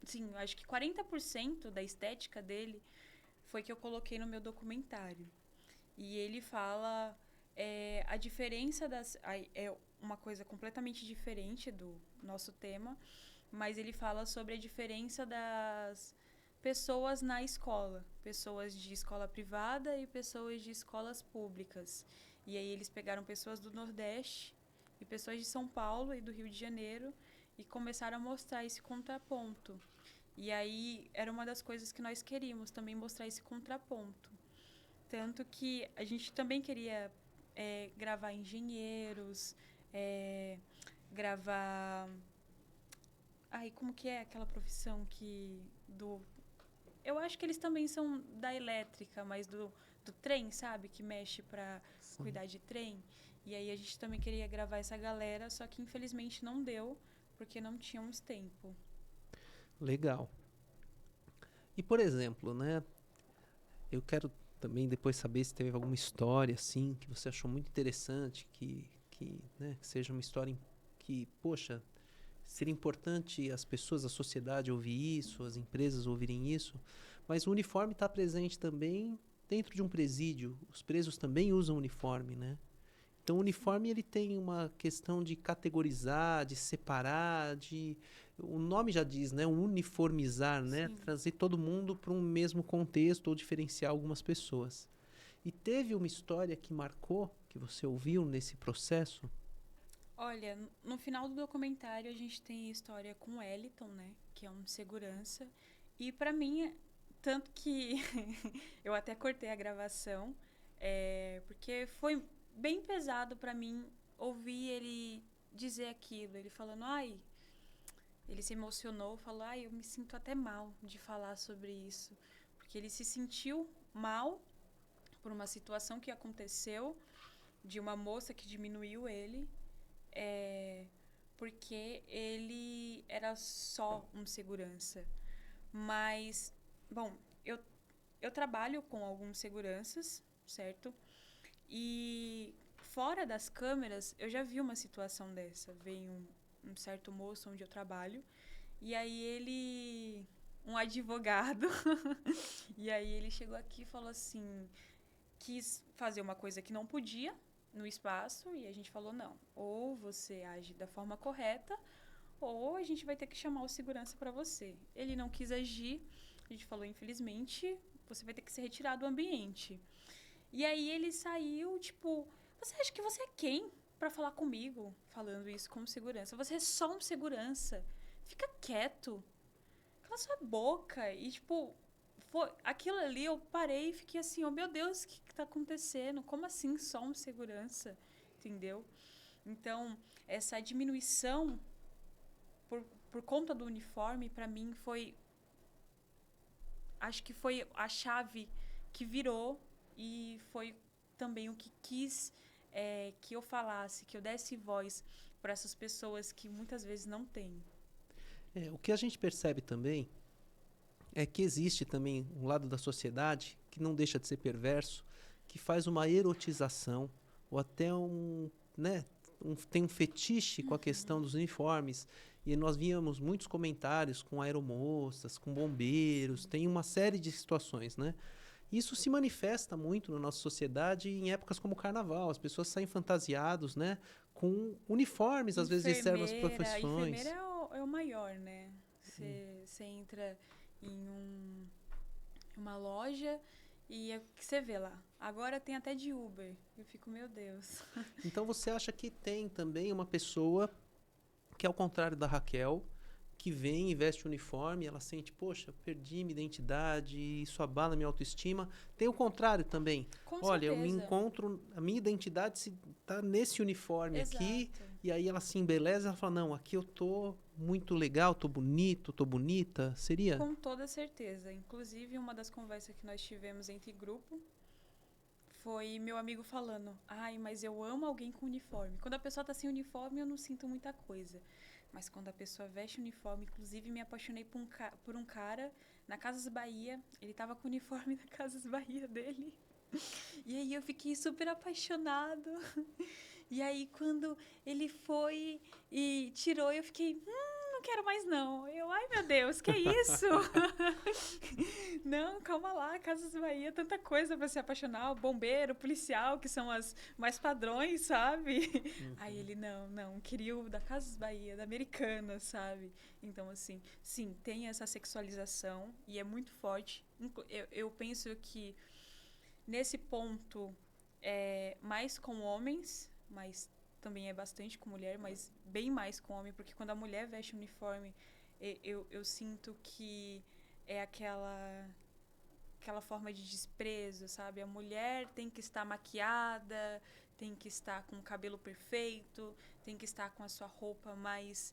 [SPEAKER 2] sim, acho que 40% da estética dele foi que eu coloquei no meu documentário. E ele fala a diferença das... É uma coisa completamente diferente do nosso tema, mas ele fala sobre a diferença das pessoas na escola. Pessoas de escola privada e pessoas de escolas públicas. E aí eles pegaram pessoas do Nordeste e pessoas de São Paulo e do Rio de Janeiro e começaram a mostrar esse contraponto. E aí era uma das coisas que nós queríamos, também mostrar esse contraponto. Tanto que a gente também queria gravar engenheiros, gravar... Ai, como que é aquela profissão que... Eu acho que eles também são da elétrica, mas do trem, sabe? Que mexe para cuidar de trem. E aí a gente também queria gravar essa galera, só que infelizmente não deu, porque não tínhamos tempo.
[SPEAKER 1] Legal. E, por exemplo, né? Eu quero também depois saber se teve alguma história, assim, que você achou muito interessante, né, que seja uma história que, poxa, seria importante as pessoas, a sociedade ouvir isso, as empresas ouvirem isso, mas o uniforme está presente também dentro de um presídio. Os presos também usam uniforme, né? Então, o uniforme ele tem uma questão de categorizar, de separar, o nome já diz, né? Uniformizar, né?
[SPEAKER 2] Sim.
[SPEAKER 1] Trazer todo mundo para um mesmo contexto ou diferenciar algumas pessoas. E teve uma história que marcou, que você ouviu nesse processo?
[SPEAKER 2] Olha, no final do documentário a gente tem a história com o Eliton, né? Que é um segurança. E pra mim, tanto que eu até cortei a gravação, porque foi bem pesado pra mim ouvir ele dizer aquilo. Ele falando, ai... Ele se emocionou, falou, ai, eu me sinto até mal de falar sobre isso. Porque ele se sentiu mal por uma situação que aconteceu de uma moça que diminuiu ele, porque ele era só um segurança. Mas, bom, eu trabalho com alguns seguranças, certo? E fora das câmeras, eu já vi uma situação dessa. Veio um certo moço onde eu trabalho, e aí ele... Um advogado. E aí ele chegou aqui e falou assim... Quis fazer uma coisa que não podia no espaço, e a gente falou, não. Ou você age da forma correta, ou a gente vai ter que chamar o segurança para você. Ele não quis agir, a gente falou, infelizmente, você vai ter que se retirar do ambiente. E aí ele saiu, tipo, você acha que você é quem para falar comigo? Falando isso como segurança. Você é só um segurança. Fica quieto. Cala sua boca. E, tipo, aquilo ali eu parei e fiquei assim, oh meu Deus, o que tá acontecendo? Como assim só um segurança? Entendeu? Então, essa diminuição por conta do uniforme, para mim, foi... Acho que foi a chave que virou e foi também o que quis que eu falasse, que eu desse voz para essas pessoas que muitas vezes não têm.
[SPEAKER 1] O que a gente percebe também é que existe também um lado da sociedade que não deixa de ser perverso, que faz uma erotização ou até né, tem um fetiche com a questão dos uniformes. E nós víamos muitos comentários com aeromoças, com bombeiros, tem uma série de situações, né? Isso se manifesta muito na nossa sociedade em épocas como o Carnaval. As pessoas saem fantasiados, né? Com uniformes, às vezes, de certas profissões.
[SPEAKER 2] Enfermeira é o maior, né? Você entra em uma loja e é o que você vê lá. Agora tem até de Uber. Eu fico, meu Deus.
[SPEAKER 1] Então, você acha que tem também uma pessoa que, ao contrário da Raquel, que vem e veste o uniforme, ela sente, poxa, perdi minha identidade, isso abala minha autoestima. Tem o contrário também.
[SPEAKER 2] Com
[SPEAKER 1] Olha, eu
[SPEAKER 2] certeza.
[SPEAKER 1] me encontro, a minha identidade está nesse uniforme
[SPEAKER 2] Exato.
[SPEAKER 1] aqui, e aí ela se embeleza, ela fala, não, aqui eu tô muito legal, tô bonito, tô bonita, seria?
[SPEAKER 2] Com toda certeza. Inclusive, uma das conversas que nós tivemos entre grupo foi meu amigo falando: ai, mas eu amo alguém com uniforme. Quando a pessoa tá sem uniforme, eu não sinto muita coisa. Mas quando a pessoa veste uniforme, inclusive me apaixonei por um cara na Casas Bahia. Ele tava com o uniforme da Casas Bahia dele. E aí eu fiquei super apaixonado. E aí quando ele foi e tirou, eu fiquei, não quero mais não. Eu, ai meu Deus, que isso? Não, calma lá, Casas Bahia, tanta coisa pra se apaixonar, o bombeiro, o policial, que são as mais padrões, sabe? Aí ele, não, queria o da Casas Bahia, da Americana, sabe? Então, assim, sim, tem essa sexualização e é muito forte. Eu penso que nesse ponto é mais com homens, mas também é bastante com mulher, mas bem mais com homem, porque quando a mulher veste uniforme, eu sinto que é aquela forma de desprezo, sabe? A mulher tem que estar maquiada, tem que estar com o cabelo perfeito, tem que estar com a sua roupa mais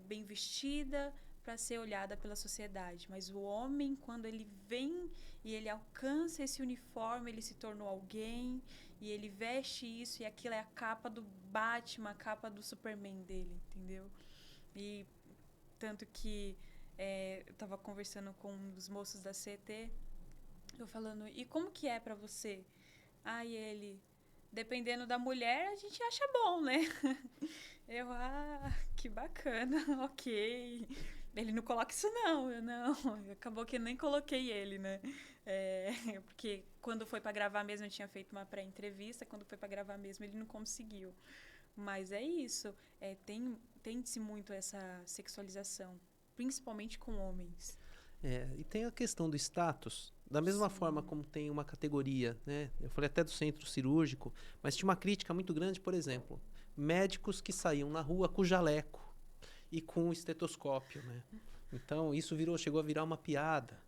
[SPEAKER 2] bem vestida para ser olhada pela sociedade. Mas o homem, quando ele vem e ele alcança esse uniforme, ele se tornou alguém e ele veste isso e aquilo é a capa do Batman, a capa do Superman dele, entendeu? E tanto que eu tava conversando com um dos moços da CET, eu falando, e como que é pra você? Aí ele, dependendo da mulher, a gente acha bom, né? Eu, que bacana, ok. Ele não coloca isso não, eu não. Acabou que eu nem coloquei ele, né? Porque quando foi pra gravar mesmo, eu tinha feito uma pré-entrevista, quando foi pra gravar mesmo, ele não conseguiu. Mas é isso, tem-se muito essa sexualização, principalmente com homens.
[SPEAKER 1] E tem a questão do status. Da mesma forma
[SPEAKER 2] Sim.
[SPEAKER 1] como tem uma categoria, né? Eu falei até do centro cirúrgico, mas tinha uma crítica muito grande, por exemplo, médicos que saíam na rua com jaleco e com estetoscópio, né? Então isso chegou a virar uma piada.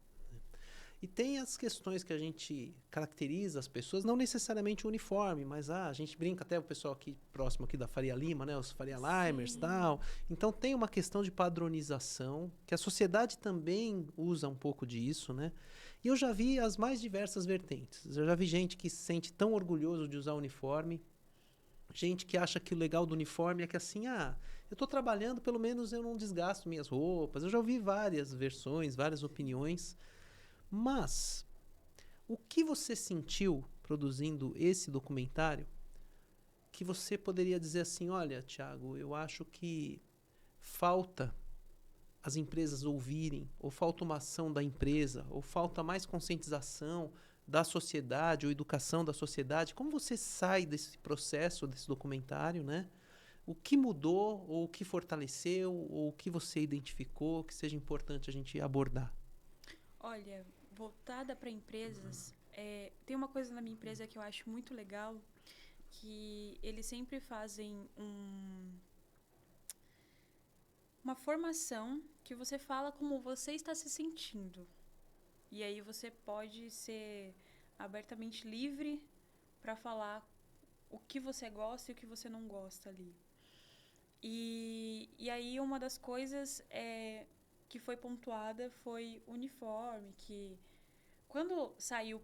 [SPEAKER 1] E tem as questões que a gente caracteriza as pessoas, não necessariamente o uniforme, mas a gente brinca até o pessoal aqui próximo aqui da Faria Lima, né, os Faria Limers e
[SPEAKER 2] Sim.
[SPEAKER 1] tal. Então tem uma questão de padronização, que a sociedade também usa um pouco disso, né? E eu já vi as mais diversas vertentes. Eu já vi gente que se sente tão orgulhoso de usar uniforme, gente que acha que o legal do uniforme é que assim, eu estou trabalhando, pelo menos eu não desgasto minhas roupas. Eu já ouvi várias versões, várias opiniões. Mas o que você sentiu produzindo esse documentário que você poderia dizer assim, olha, Thiago, eu acho que falta as empresas ouvirem, ou falta uma ação da empresa, ou falta mais conscientização da sociedade, ou educação da sociedade. Como você sai desse processo, desse documentário, né? O que mudou, ou o que fortaleceu, ou o que você identificou que seja importante a gente abordar?
[SPEAKER 2] Olha, voltada para empresas, tem uma coisa na minha empresa que eu acho muito legal, que eles sempre fazem uma formação que você fala como você está se sentindo. E aí você pode ser abertamente livre para falar o que você gosta e o que você não gosta ali. E aí uma das coisas que foi pontuada foi o uniforme, que quando saiu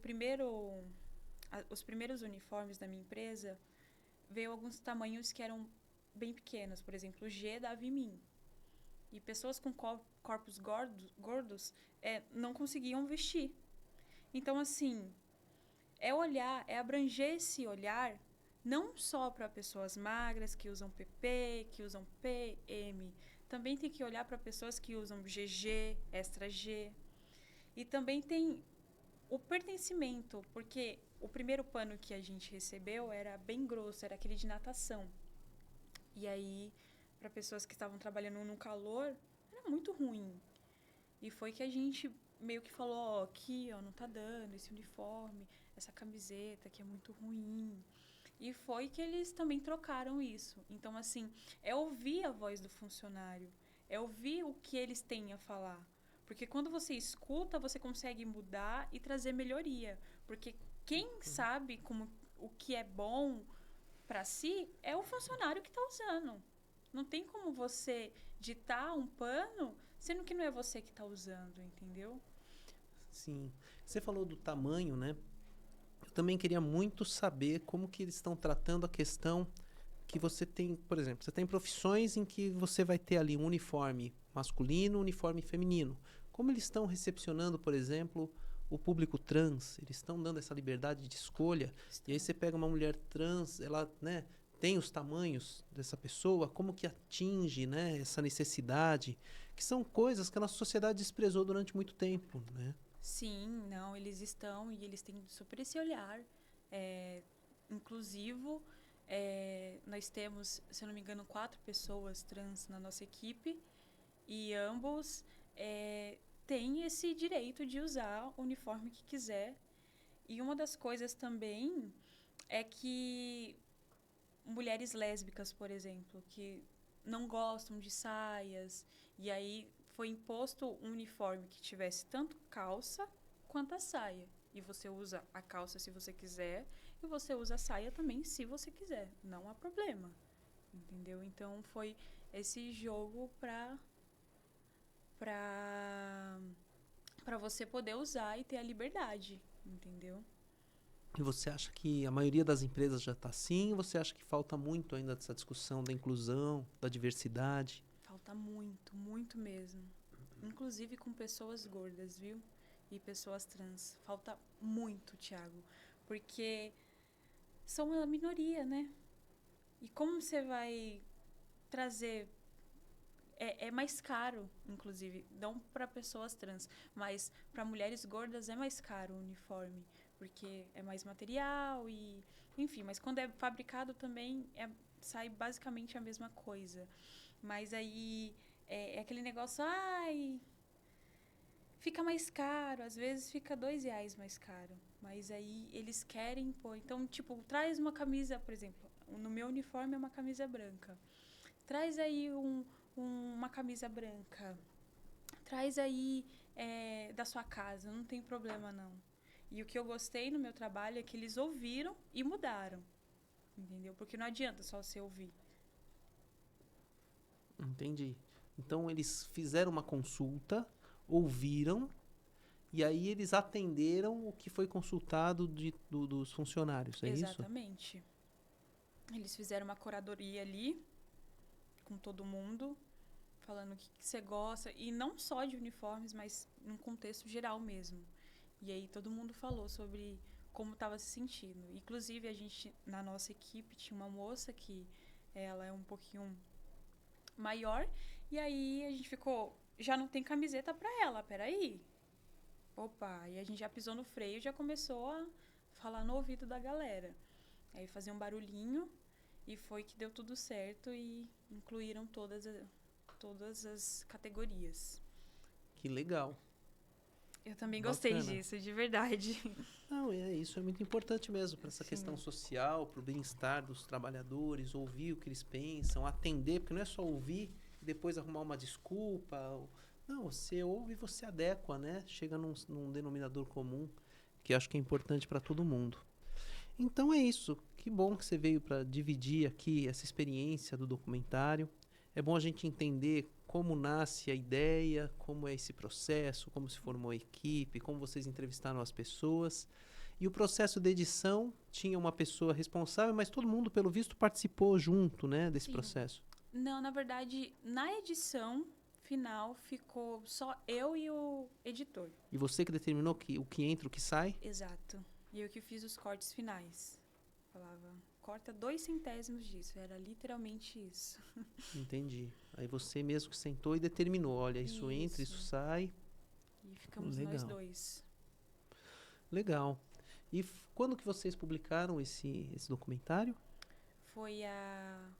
[SPEAKER 2] os primeiros uniformes da minha empresa, veio alguns tamanhos que eram bem pequenos. Por exemplo, o G dava em mim. E pessoas com corpos gordos não conseguiam vestir. Então, assim, é abranger esse olhar não só para pessoas magras que usam PP, que usam PM. Também tem que olhar para pessoas que usam GG, extra G. E também tem o pertencimento, porque o primeiro pano que a gente recebeu era bem grosso, era aquele de natação. E aí, para pessoas que estavam trabalhando no calor, era muito ruim. E foi que a gente meio que falou, ó, aqui, ó, não tá dando esse uniforme, essa camiseta que é muito ruim. E foi que eles também trocaram isso. Então, assim, é ouvir a voz do funcionário, é ouvir o que eles têm a falar. Porque quando você escuta, você consegue mudar e trazer melhoria. Porque quem sabe o que é bom para si é o funcionário que está usando. Não tem como você ditar um pano, sendo que não é você que está usando, entendeu?
[SPEAKER 1] Sim. Você falou do tamanho, né? Eu também queria muito saber como que eles estão tratando a questão que você tem, por exemplo, você tem profissões em que você vai ter ali um uniforme masculino, um uniforme feminino. Como eles estão recepcionando, por exemplo, o público trans? Eles estão dando essa liberdade de escolha? E aí você pega uma mulher trans, ela, né, tem os tamanhos dessa pessoa, como que atinge, né, essa necessidade? Que são coisas que a nossa sociedade desprezou durante muito tempo, né?
[SPEAKER 2] Sim, não, eles estão e eles têm super esse olhar inclusivo. Nós temos, se eu não me engano, 4 pessoas trans na nossa equipe e ambos têm esse direito de usar o uniforme que quiser. E uma das coisas também é que mulheres lésbicas, por exemplo, que não gostam de saias, e aí foi imposto um uniforme que tivesse tanto calça quanto a saia. E você usa a calça se você quiser, e você usa a saia também se você quiser. Não há problema. Entendeu? Então foi esse jogo pra, pra você poder usar e ter a liberdade. Entendeu?
[SPEAKER 1] E você acha que a maioria das empresas já está assim? Ou você acha que falta muito ainda dessa discussão da inclusão, da diversidade?
[SPEAKER 2] Falta muito, muito mesmo. Inclusive com pessoas gordas, viu? E pessoas trans. Falta muito, Thiago. Porque são uma minoria, né? E como você vai trazer. É mais caro, inclusive, não para pessoas trans, mas para mulheres gordas é mais caro o uniforme, porque é mais material e. Enfim, mas quando é fabricado também sai basicamente a mesma coisa. Mas aí é aquele negócio, ai, fica mais caro, às vezes fica R$ 2 mais caro. Mas aí eles querem pôr. Então, tipo, traz uma camisa, por exemplo, no meu uniforme é uma camisa branca. Traz aí uma camisa branca. Traz aí da sua casa, não tem problema não. E o que eu gostei no meu trabalho é que eles ouviram e mudaram. Entendeu? Porque não adianta só você ouvir.
[SPEAKER 1] Entendi. Então eles fizeram uma consulta, ouviram, e aí eles atenderam o que foi consultado dos funcionários, é isso?
[SPEAKER 2] Exatamente. Eles fizeram uma curadoria ali com todo mundo, falando o que você gosta, e não só de uniformes, mas num contexto geral mesmo. E aí todo mundo falou sobre como estava se sentindo. Inclusive, a gente, na nossa equipe, tinha uma moça que ela é um pouquinho maior, e aí a gente ficou, já não tem camiseta para ela, peraí. Opa, e a gente já pisou no freio, já começou a falar no ouvido da galera. Aí fazia um barulhinho, e foi que deu tudo certo e incluíram todas as categorias.
[SPEAKER 1] Que legal.
[SPEAKER 2] Eu também gostei
[SPEAKER 1] Bacana.
[SPEAKER 2] disso, de verdade.
[SPEAKER 1] Não, isso é muito importante mesmo para essa
[SPEAKER 2] Sim.
[SPEAKER 1] questão social, para o bem-estar dos trabalhadores, ouvir o que eles pensam, atender, porque não é só ouvir e depois arrumar uma desculpa. Não, você ouve e você adequa, né? Chega num denominador comum, que acho que é importante para todo mundo. Então é isso. Que bom que você veio para dividir aqui essa experiência do documentário. É bom a gente entender como nasce a ideia, como é esse processo, como se formou a equipe, como vocês entrevistaram as pessoas. E o processo de edição tinha uma pessoa responsável, mas todo mundo, pelo visto, participou junto, né, desse
[SPEAKER 2] Sim.
[SPEAKER 1] processo.
[SPEAKER 2] Não, na verdade, na edição final ficou só eu e o editor.
[SPEAKER 1] E você que determinou o que entra, o que sai?
[SPEAKER 2] Exato. E eu que fiz os cortes finais. Falava, corta 2 centésimos disso. Era literalmente isso.
[SPEAKER 1] Entendi. Aí você mesmo que sentou e determinou, olha, isso entra, isso sai.
[SPEAKER 2] E ficamos
[SPEAKER 1] Legal.
[SPEAKER 2] nós dois.
[SPEAKER 1] Legal. E quando que vocês publicaram esse documentário?
[SPEAKER 2] Foi há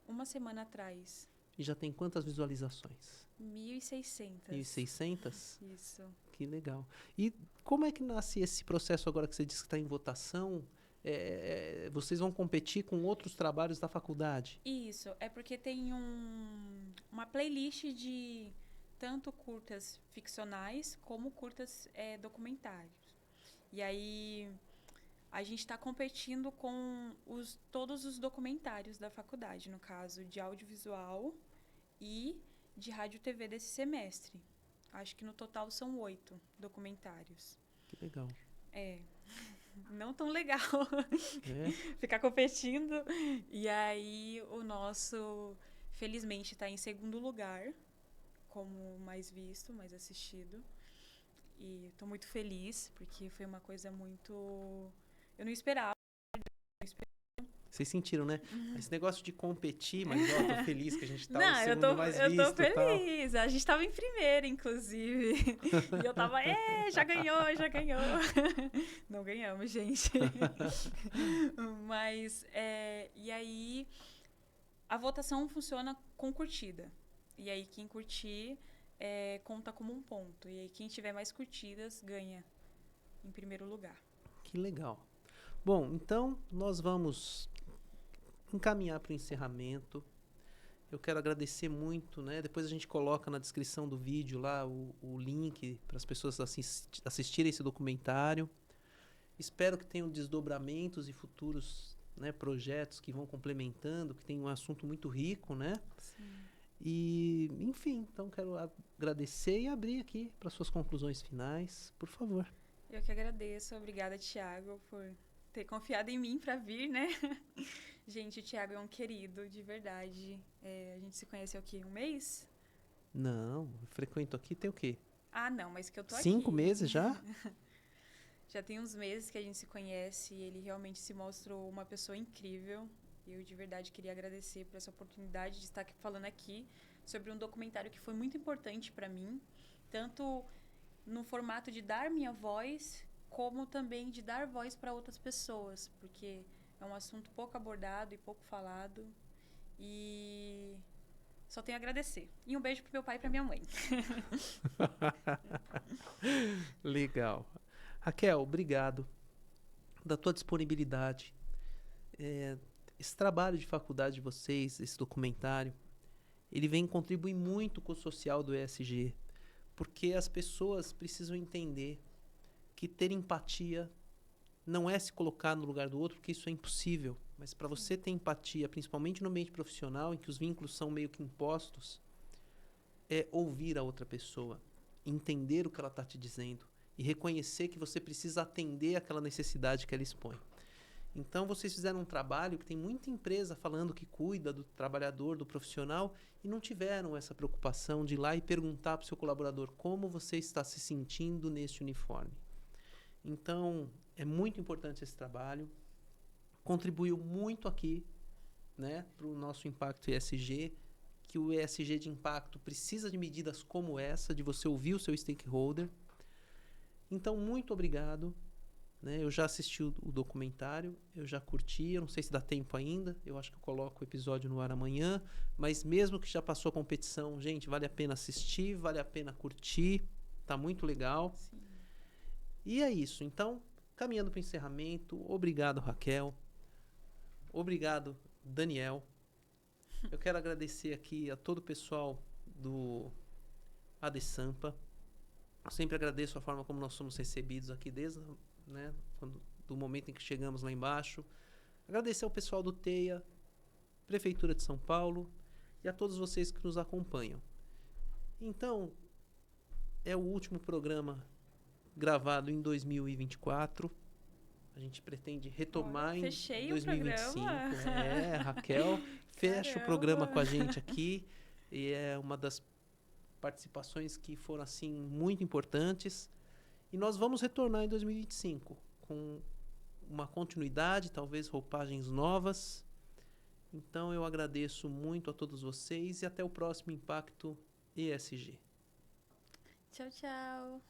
[SPEAKER 2] uma semana atrás.
[SPEAKER 1] E já tem quantas visualizações?
[SPEAKER 2] 1.600.
[SPEAKER 1] 1.600?
[SPEAKER 2] Isso.
[SPEAKER 1] Que legal. E como é que nasce esse processo agora que você disse que está em votação? Vocês vão competir com outros trabalhos da faculdade?
[SPEAKER 2] Isso. É porque tem uma playlist de tanto curtas ficcionais como curtas documentários. E aí a gente está competindo com todos os documentários da faculdade, no caso de audiovisual e de rádio e TV desse semestre. Acho que no total são 8 documentários.
[SPEAKER 1] Que legal.
[SPEAKER 2] Não tão legal
[SPEAKER 1] É?
[SPEAKER 2] ficar competindo. E aí o nosso, felizmente, está em segundo lugar, como mais visto, mais assistido. E estou muito feliz, porque foi uma coisa muito... Eu não esperava.
[SPEAKER 1] Vocês sentiram, né? Esse negócio de competir, mas ó, tô feliz que a gente tá
[SPEAKER 2] Não,
[SPEAKER 1] o segundo mais visto.
[SPEAKER 2] Eu tô feliz. A gente tava em primeiro, inclusive. E eu tava, já ganhou, já ganhou. Não ganhamos, gente. Mas, e aí, a votação funciona com curtida. E aí, quem curtir conta como um ponto. E aí, quem tiver mais curtidas ganha em primeiro lugar.
[SPEAKER 1] Que legal. Bom, então nós vamos encaminhar para o encerramento. Eu quero agradecer muito, né? Depois a gente coloca na descrição do vídeo lá o link para as pessoas assistirem esse documentário. Espero que tenham desdobramentos e futuros, né, projetos que vão complementando, que tem um assunto muito rico, né?
[SPEAKER 2] Sim.
[SPEAKER 1] E, enfim, então quero agradecer e abrir aqui para suas conclusões finais, por favor.
[SPEAKER 2] Eu que agradeço. Obrigada, Thiago, por ter confiado em mim para vir, né? Gente, o Thiago é um querido, de verdade. A gente se conhece há o quê? Um mês?
[SPEAKER 1] Não, eu frequento aqui tem o quê?
[SPEAKER 2] Ah, não, mas que eu tô
[SPEAKER 1] 5
[SPEAKER 2] aqui.
[SPEAKER 1] meses já?
[SPEAKER 2] Já tem uns meses que a gente se conhece e ele realmente se mostrou uma pessoa incrível. Eu, de verdade, queria agradecer por essa oportunidade de estar falando aqui sobre um documentário que foi muito importante para mim, tanto no formato de dar minha voz, como também de dar voz para outras pessoas, porque é um assunto pouco abordado e pouco falado. E só tenho a agradecer. E um beijo pro meu pai e pra minha mãe.
[SPEAKER 1] Legal. Raquel, obrigado da tua disponibilidade. Esse trabalho de faculdade de vocês, esse documentário, ele vem contribuir muito com o social do ESG, porque as pessoas precisam entender que ter empatia não é se colocar no lugar do outro, porque isso é impossível. Mas para você ter empatia, principalmente no ambiente profissional, em que os vínculos são meio que impostos, é ouvir a outra pessoa, entender o que ela está te dizendo e reconhecer que você precisa atender aquela necessidade que ela expõe. Então, vocês fizeram um trabalho que tem muita empresa falando que cuida do trabalhador, do profissional, e não tiveram essa preocupação de ir lá e perguntar para o seu colaborador como você está se sentindo neste uniforme. Então, é muito importante esse trabalho. Contribuiu muito aqui, né, para o nosso impacto ESG, que o ESG de impacto precisa de medidas como essa, de você ouvir o seu stakeholder. Então, muito obrigado. Né? Eu já assisti o documentário, eu já curti, eu não sei se dá tempo ainda, eu acho que eu coloco o episódio no ar amanhã, mas mesmo que já passou a competição, gente, vale a pena assistir, vale a pena curtir, tá muito legal.
[SPEAKER 2] Sim.
[SPEAKER 1] E é isso, então, caminhando para o encerramento, obrigado, Raquel, obrigado, Daniel. Eu quero agradecer aqui a todo o pessoal do ADSampa. Eu sempre agradeço a forma como nós somos recebidos aqui desde, né, do momento em que chegamos lá embaixo. Agradecer ao pessoal do TEIA, Prefeitura de São Paulo e a todos vocês que nos acompanham. Então, é o último programa gravado em 2024. A gente pretende retomar em 2025. Raquel fecha o programa com a gente aqui e é uma das participações que foram assim muito importantes. E nós vamos retornar em 2025 com uma continuidade, talvez roupagens novas. Então eu agradeço muito a todos vocês e até o próximo Impacto ESG.
[SPEAKER 2] Tchau, tchau.